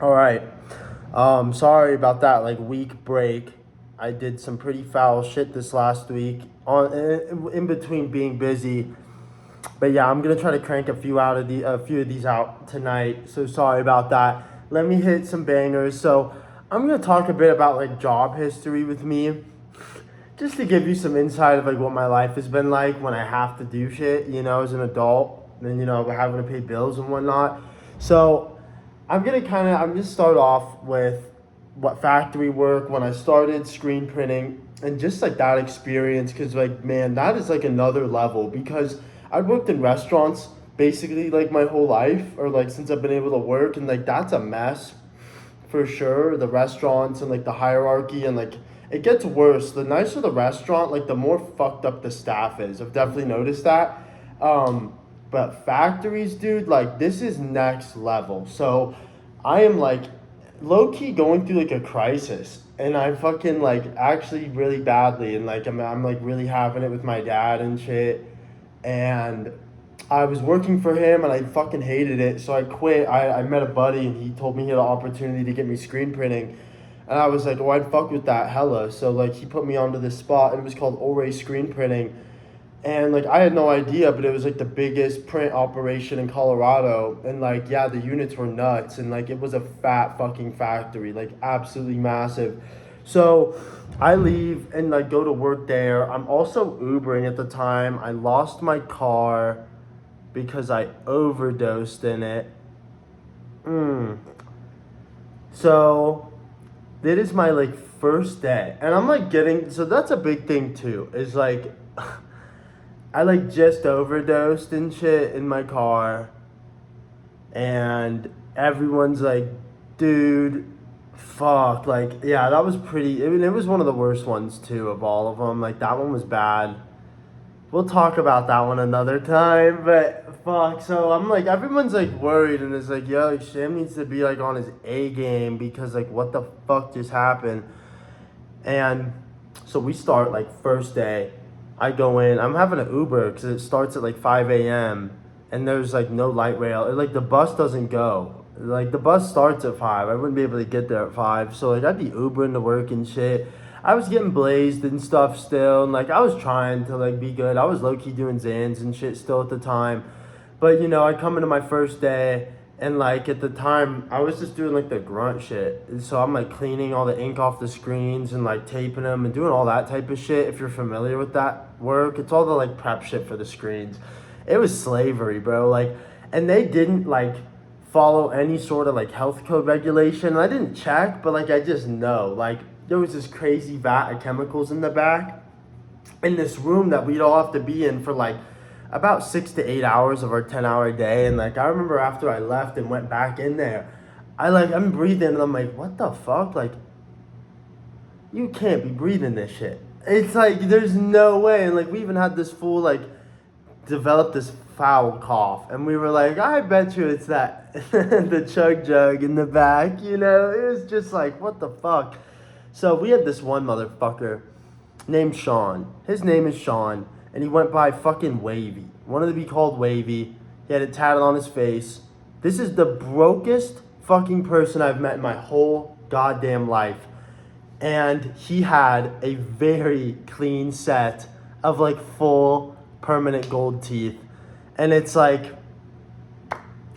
All right. Sorry about that. Like week break. I did some pretty foul shit this last week in between being busy. But yeah, I'm gonna try to crank a few of these out tonight. So sorry about that. Let me hit some bangers. So I'm gonna talk a bit about like job history with me, just to give you some insight of like what my life has been like when I have to do shit, as an adult, and having to pay bills and whatnot. So I'm just start off with what factory work when I started screen printing and just like that experience, because like man, that is like another level because I worked in restaurants basically like my whole life, or like since I've been able to work, and like that's a mess for sure. The restaurants and like the hierarchy, and like it gets worse. The nicer the restaurant, like the more fucked up the staff is. I've definitely noticed that. But factories, dude, like this is next level. So I am like low key going through like a crisis, and I fucking like actually really badly, and like I'm like really having it with my dad and shit, and I was working for him and I fucking hated it. So I quit. I met a buddy and he told me he had an opportunity to get me screen printing. And I was like, oh, I'd fuck with that hella. So like he put me onto this spot, and it was called Ore Screen Printing. And like I had no idea, but it was like the biggest print operation in Colorado. And like, yeah, the units were nuts. And like it was a fat fucking factory, like absolutely massive. So I leave and like go to work there. I'm also Ubering at the time. I lost my car because I overdosed in it. So that is my like first day, and I'm like getting, so that's a big thing too. Is like I like just overdosed and shit in my car, and everyone's like, dude, fuck, like yeah, that was pretty. I mean, it was one of the worst ones too of all of them. Like that one was bad. We'll talk about that one another time, but fuck. So I'm like, everyone's like worried, and it's like, yo, Sham needs to be like on his A game because like, what the fuck just happened? And so we start like first day. I go in. I'm having an Uber because it starts at like 5 a.m. and there's like no light rail. Like the bus doesn't go. Like the bus starts at 5. I wouldn't be able to get there at 5. So like I'd be Ubering to work and shit. I was getting blazed and stuff still, and like I was trying to like be good. I was low key doing Zans and shit still at the time. But I come into my first day, and like at the time I was just doing like the grunt shit. And so I'm like cleaning all the ink off the screens and like taping them and doing all that type of shit. If you're familiar with that work, it's all the like prep shit for the screens. It was slavery, bro. Like, and they didn't like follow any sort of like health code regulation. And I didn't check, but like I just know like there was this crazy vat of chemicals in the back in this room that we'd all have to be in for like about 6 to 8 hours of our 10-hour day. And like I remember after I left and went back in there, I'm breathing and I'm like, what the fuck? Like you can't be breathing this shit. It's like there's no way. And like we even had this fool like develop this foul cough, and we were like, I bet you it's that the chug jug in the back, It was just like, what the fuck? So we had this one motherfucker named Sean. His name is Sean, and he went by fucking Wavy. Wanted to be called Wavy. He had it tatted on his face. This is the brokest fucking person I've met in my whole goddamn life. And he had a very clean set of like full permanent gold teeth. And it's like,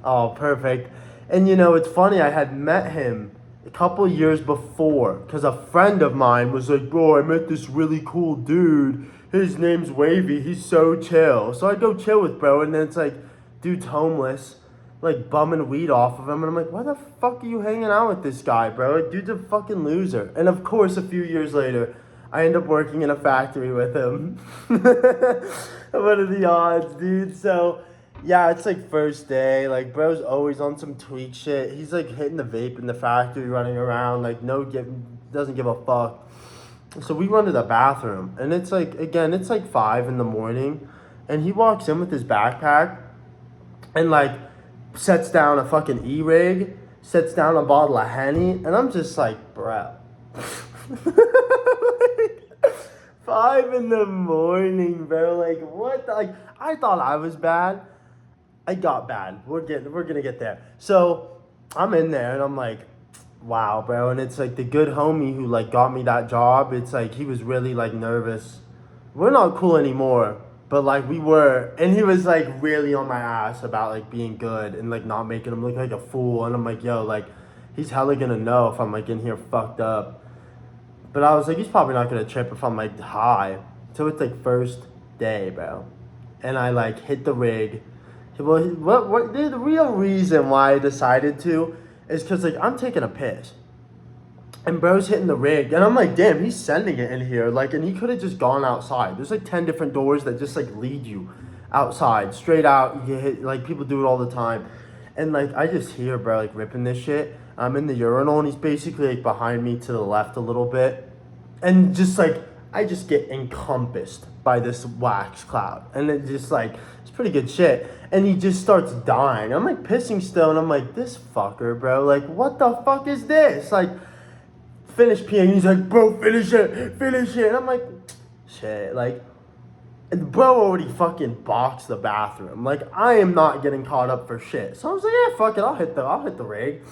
oh, perfect. And it's funny, I had met him a couple years before because a friend of mine was like, bro, I met this really cool dude. His name's Wavy. He's so chill. So I go chill with bro, and then it's like, dude's homeless, like bumming weed off of him. And I'm like, why the fuck are you hanging out with this guy, bro? Like, dude's a fucking loser. And of course, a few years later, I end up working in a factory with him. What are the odds, dude? So yeah, it's like first day. Like bro's always on some tweak shit. He's like hitting the vape in the factory, running around, like doesn't give a fuck. So we run to the bathroom, and it's like again, it's like 5 in the morning, and he walks in with his backpack, and like sets down a fucking e-rig, sets down a bottle of Henny, and I'm just like, bro. 5 in the morning, bro. Like what? Like I thought I was bad. I got bad. We're gonna get there. So I'm in there and I'm like, wow, bro. And it's like the good homie who like got me that job. It's like he was really like nervous. We're not cool anymore, but like we were. And he was like really on my ass about like being good and like not making him look like a fool. And I'm like, yo, like he's hella gonna know if I'm like in here fucked up. But I was like, he's probably not gonna trip if I'm like high. So it's like first day, bro. And I like hit the rig. Well, what the real reason why I decided to is because like I'm taking a piss. And bro's hitting the rig, and I'm like, damn, he's sending it in here. Like, and he could have just gone outside. There's like 10 different doors that just like lead you outside, straight out. You hit, like, people do it all the time. And like, I just hear bro like ripping this shit. I'm in the urinal, and he's basically like behind me to the left a little bit. And just like, I just get encompassed by this wax cloud. And it just like, it's pretty good shit. And he just starts dying. I'm like pissing still, and I'm like, this fucker, bro. Like, what the fuck is this? Like, finish peeing. He's like, bro, finish it. And I'm like, shit. Like, and bro already fucking boxed the bathroom. Like, I am not getting caught up for shit. So I was like, yeah, fuck it. I'll hit the rig.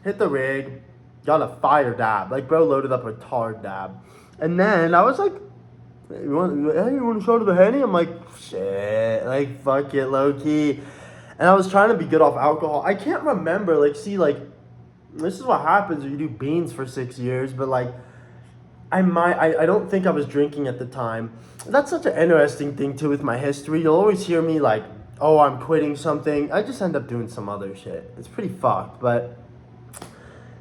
Hit the rig. Got a fire dab. Like, bro loaded up a tar dab. And then I was like, you want a shot of the Henny? I'm like, shit. Like, fuck it, low key. And I was trying to be good off alcohol. I can't remember. Like, see, like, this is what happens when you do beans for 6 years, but like I don't think I was drinking at the time. That's such an interesting thing too with my history. You'll always hear me like, oh, I'm quitting something. I just end up doing some other shit. It's pretty fucked, but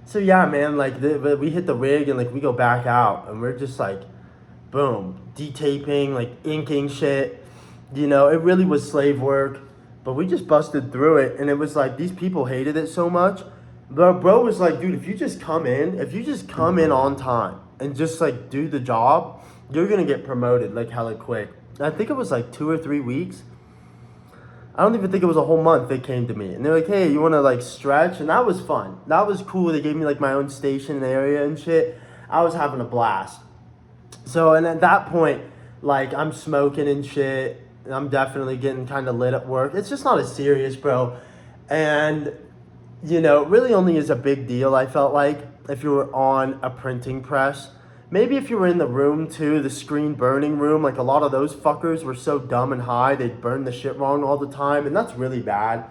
so yeah, man, like we hit the rig and like we go back out and we're just like, boom, detaping, like inking shit. You know, it really was slave work, but we just busted through it, and it was like these people hated it so much. Bro was like, dude, if you just come in on time and just like do the job, you're gonna get promoted like hella quick. I think it was like 2 or 3 weeks. I don't even think it was a whole month. They came to me and they're like, hey, you wanna like stretch? And that was fun. That was cool. They gave me like my own station and area and shit. I was having a blast. So, and at that point, like I'm smoking and shit. And I'm definitely getting kind of lit at work. It's just not as serious, bro. And you know, it really only is a big deal, I felt like, if you were on a printing press. Maybe if you were in the room too, the screen burning room, like a lot of those fuckers were so dumb and high, they'd burn the shit wrong all the time, and that's really bad.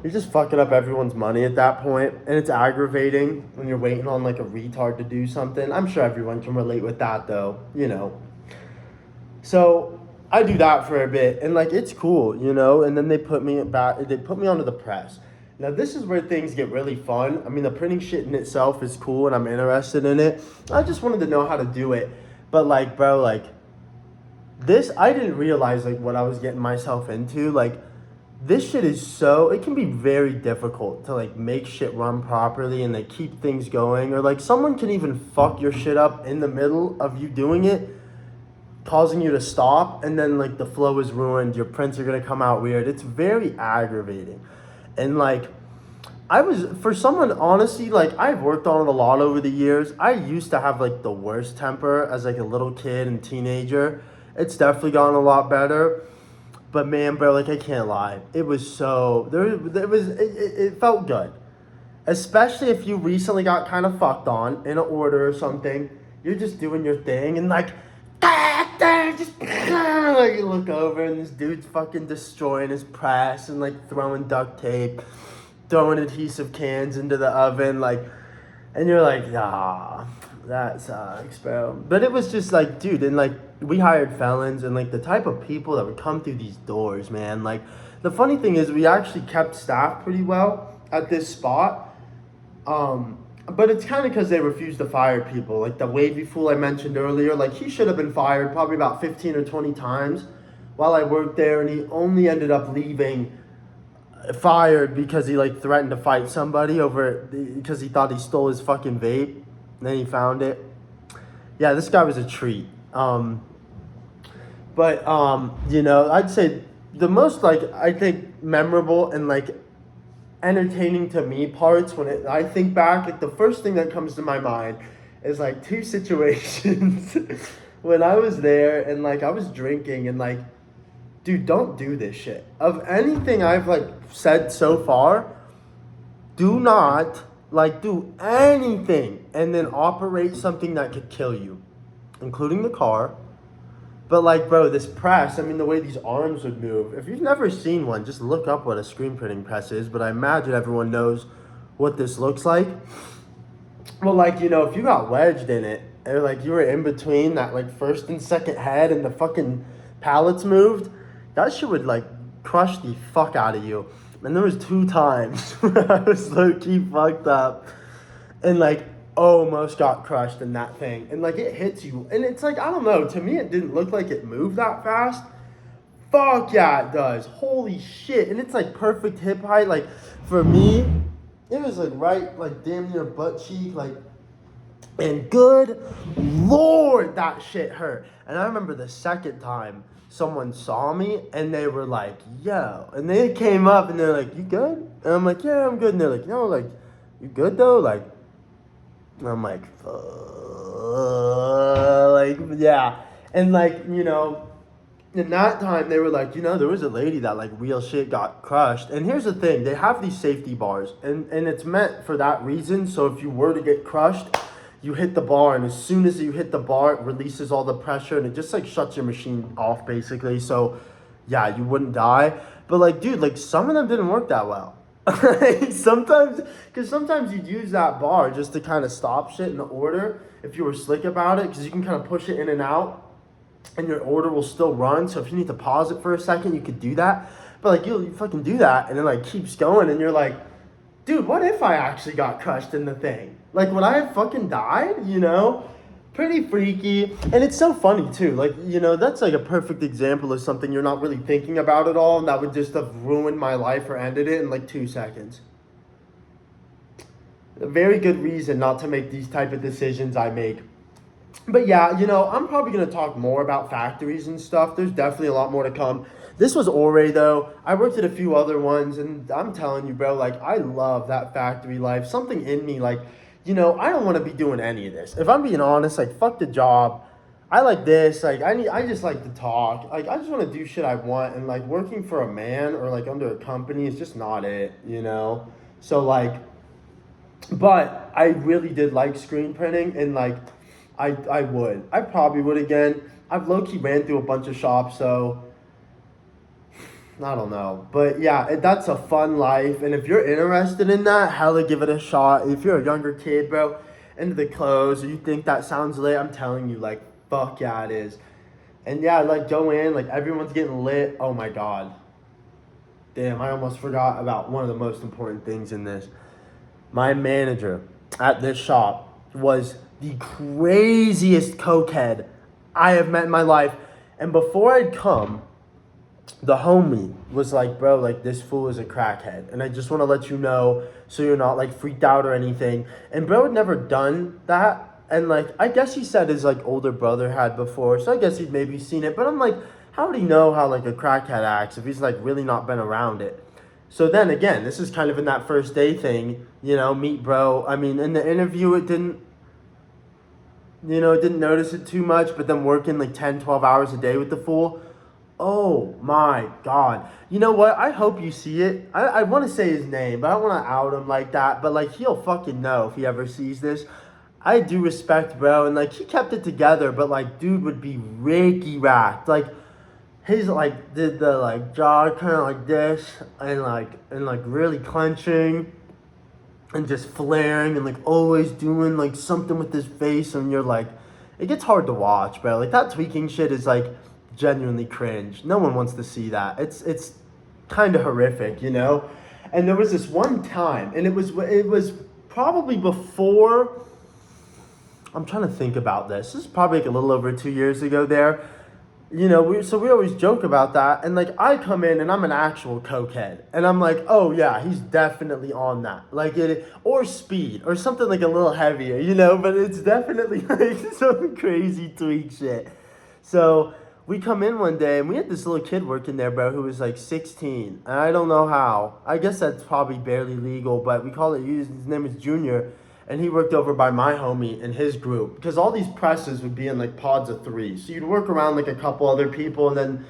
You're just fucking up everyone's money at that point, and it's aggravating when you're waiting on like a retard to do something. I'm sure everyone can relate with that though, you know. So I do that for a bit, and like it's cool, you know, and then they put me onto the press. Now, this is where things get really fun. I mean, the printing shit in itself is cool, and I'm interested in it. I just wanted to know how to do it. But, like, bro, like, this, I didn't realize, like, what I was getting myself into. Like, this shit is so, it can be very difficult to, like, make shit run properly and, like, keep things going. Or, like, someone can even fuck your shit up in the middle of you doing it, causing you to stop, and then, like, the flow is ruined. Your prints are going to come out weird. It's very aggravating. And like, for someone, honestly, like I've worked on it a lot over the years. I used to have like the worst temper as like a little kid and teenager. It's definitely gotten a lot better. But man, bro, like I can't lie. It was so, it felt good. Especially if you recently got kind of fucked on in an order or something. You're just doing your thing and like, just like you look over and this dude's fucking destroying his press and like throwing duct tape, throwing adhesive cans into the oven, like, and you're like, ah, that sucks, bro. But it was just like, dude, and like we hired felons and like the type of people that would come through these doors, man. Like the funny thing is we actually kept staff pretty well at this spot. But it's kind of because they refused to fire people. Like the wavy fool I mentioned earlier, like he should have been fired probably about 15 or 20 times while I worked there, and he only ended up leaving fired because he like threatened to fight somebody over because he thought he stole his fucking vape. And then he found it. Yeah, this guy was a treat. But you know, I'd say the most like I think memorable and like entertaining to me parts when I think back, like the first thing that comes to my mind is like 2 situations when I was there and like I was drinking and like, dude, don't do this shit. Of anything I've like said so far, do not like do anything and then operate something that could kill you, including the car. But like, bro, this press, I mean, the way these arms would move. If you've never seen one, just look up what a screen printing press is. But I imagine everyone knows what this looks like. Well, like, you know, if you got wedged in it, or like you were in between that like first and second head and the fucking pallets moved, that shit would like crush the fuck out of you. And there was 2 times where I was low-key fucked up and like almost got crushed in that thing. And like it hits you. And it's like, I don't know, to me it didn't look like it moved that fast. Fuck yeah, it does. Holy shit. And it's like perfect hip height. Like for me, it was like right, like damn near butt cheek, like, and good Lord, that shit hurt. And I remember the second time someone saw me and they were like, yo, and they came up and they're like, you good? And I'm like, yeah, I'm good. And they're like, no, like, you good though? Like, and I'm like, like, yeah. And like, you know, in that time, they were like, you know, there was a lady that like real shit got crushed. And here's the thing, they have these safety bars and it's meant for that reason. So if you were to get crushed, you hit the bar, and as soon as you hit the bar, it releases all the pressure and it just like shuts your machine off basically. So yeah, you wouldn't die. But like, dude, like some of them didn't work that well. Sometimes, because sometimes you'd use that bar just to kind of stop shit in the order if you were slick about it, because you can kind of push it in and out and your order will still run. So if you need to pause it for a second, you could do that. But like you fucking do that and it like keeps going and you're like, dude, what if I actually got crushed in the thing? Like, would I have fucking died, you know? Pretty freaky. And it's so funny, too. Like, you know, that's like a perfect example of something you're not really thinking about at all, and that would just have ruined my life or ended it in like 2 seconds. A very good reason not to make these type of decisions I make. But yeah, you know, I'm probably going to talk more about factories and stuff. There's definitely a lot more to come. This was Ore, though. I worked at a few other ones, and I'm telling you, bro, like, I love that factory life. Something in me, like, you know, I don't want to be doing any of this. If I'm being honest, like, fuck the job. I like this. Like, I just like to talk. Like, I just want to do shit I want. And, like, working for a man or, like, under a company is just not it, you know? So, like, but I really did like screen printing, and, like, I probably would again. I've low-key ran through a bunch of shops, so I don't know. But yeah, that's a fun life. And if you're interested in that, hella give it a shot. If you're a younger kid, bro, into the clothes, or you think that sounds lit, I'm telling you, like, fuck yeah, it is. And yeah, like, go in, like, everyone's getting lit. Oh my God. Damn, I almost forgot about one of the most important things in this. My manager at this shop was the craziest cokehead I have met in my life. And before I'd come, the homie was like, bro, like, this fool is a crackhead. And I just want to let you know so you're not, like, freaked out or anything. And bro had never done that. And, like, I guess he said his, like, older brother had before. So I guess he'd maybe seen it. But I'm like, how would he know how, like, a crackhead acts if he's, like, really not been around it? So then, again, this is kind of in that first day thing, you know, meet bro. I mean, in the interview, it didn't, you know, didn't notice it too much. But then working, like, 10, 12 hours a day with the fool, oh my God. You know what? I hope you see it. I want to say his name, but I don't want to out him like that. But, like, he'll fucking know if he ever sees this. I do respect bro. And, like, he kept it together. But, like, dude would be Reiki racked. Like, his, like, did the, like, jaw kind of like this. And, like, really clenching. And just flaring. And, like, always doing, like, something with his face. And you're, like, it gets hard to watch, bro. Like, that tweaking shit is, like, genuinely cringe. No one wants to see that. It's kind of horrific, you know? And there was this one time, and it was probably before, I'm trying to think about this. This is probably like a little over 2 years ago there. You know, we always joke about that. And, like, I come in and I'm an actual cokehead. And I'm like, oh yeah, he's definitely on that. Like, or speed or something like a little heavier, you know? But it's definitely like some crazy tweak shit. So we come in one day, and we had this little kid working there, bro, who was like 16. And I don't know how. I guess that's probably barely legal, but we call it, his name is Junior. And he worked over by my homie and his group. Because all these presses would be in like pods of 3. So you'd work around like a couple other people, and then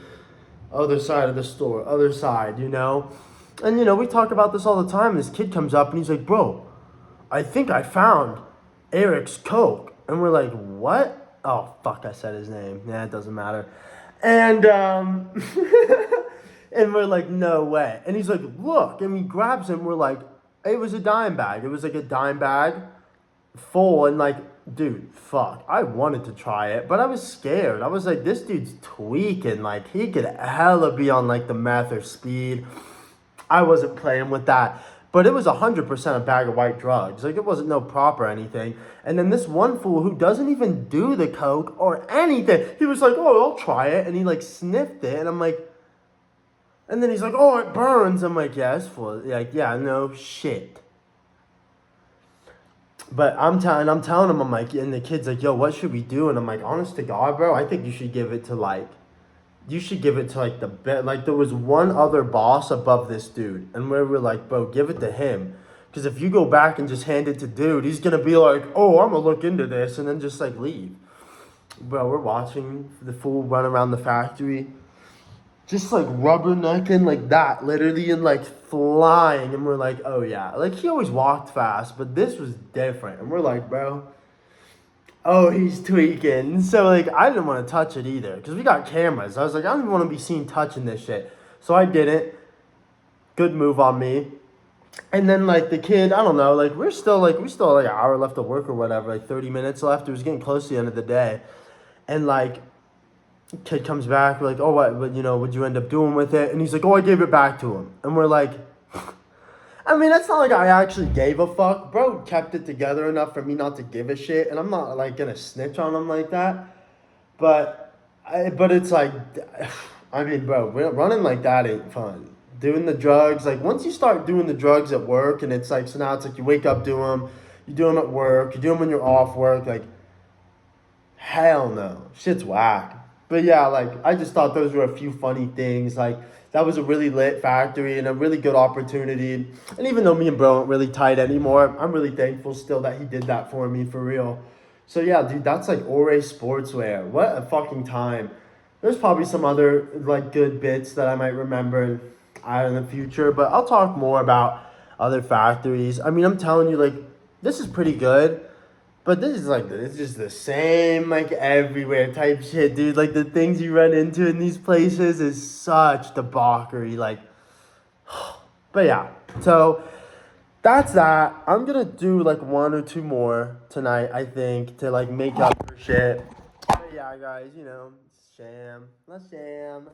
other side of the store, other side, you know? And we talk about this all the time. This kid comes up and he's like, bro, I think I found Eric's Coke. And we're like, what? Oh, fuck, I said his name. Yeah, it doesn't matter. And, and we're like, no way. And he's like, look. And he grabs him. We're like, it was a dime bag. It was like a dime bag full. And like, dude, fuck. I wanted to try it, but I was scared. I was like, this dude's tweaking. Like, he could hella be on like the meth or speed. I wasn't playing with that. But it was 100% a bag of white drugs. Like, it wasn't no prop or anything. And then this one fool who doesn't even do the coke or anything, he was like, oh, I'll try it. And he, like, sniffed it. And I'm like, and then he's like, oh, it burns. I'm like, yeah, it's full. Like, yeah, no shit. But I'm telling him, I'm like, and the kid's like, yo, what should we do? And I'm like, honest to God, bro, I think you should give it to, like, the best. Like, there was one other boss above this dude, and we were like, bro, give it to him, because if you go back and just hand it to dude, he's gonna be like, oh, I'm gonna look into this, and then just like leave. Bro, we're watching the fool run around the factory, just like rubbernecking like that, literally, and like flying, and we're like, oh yeah, like he always walked fast, but this was different, and we're like, bro, oh, he's tweaking. So, like, I didn't want to touch it either, because we got cameras. I was like, I don't even want to be seen touching this shit. So I didn't. Good move on me. And then, like, the kid, I don't know, like, we still have like an hour left of work or whatever, like 30 minutes left. It was getting close to the end of the day. And, like, kid comes back, we're like, oh, what, what'd you end up doing with it? And he's like, oh, I gave it back to him. And we're like, I mean, that's not like I actually gave a fuck. Bro kept it together enough for me not to give a shit. And I'm not, like, gonna snitch on him like that. But it's like, I mean, bro, running like that ain't fun. Doing the drugs, like, once you start doing the drugs at work, and it's like, so now it's like you wake up, do them, you do them at work, you do them when you're off work, like, hell no. Shit's whack. But yeah, like, I just thought those were a few funny things. Like, that was a really lit factory and a really good opportunity. And even though me and bro aren't really tight anymore, I'm really thankful still that he did that for me, for real. So yeah, dude, that's like Ore Sportswear. What a fucking time. There's probably some other like good bits that I might remember in the future, but I'll talk more about other factories. I mean, I'm telling you, like, this is pretty good. But this is like, it's just the same, like, everywhere type shit, dude. Like, the things you run into in these places is such debauchery, like, but yeah. So, that's that. I'm gonna do, like, one or two more tonight, I think, to, like, make up for shit. But yeah, guys, sham. Let's sham.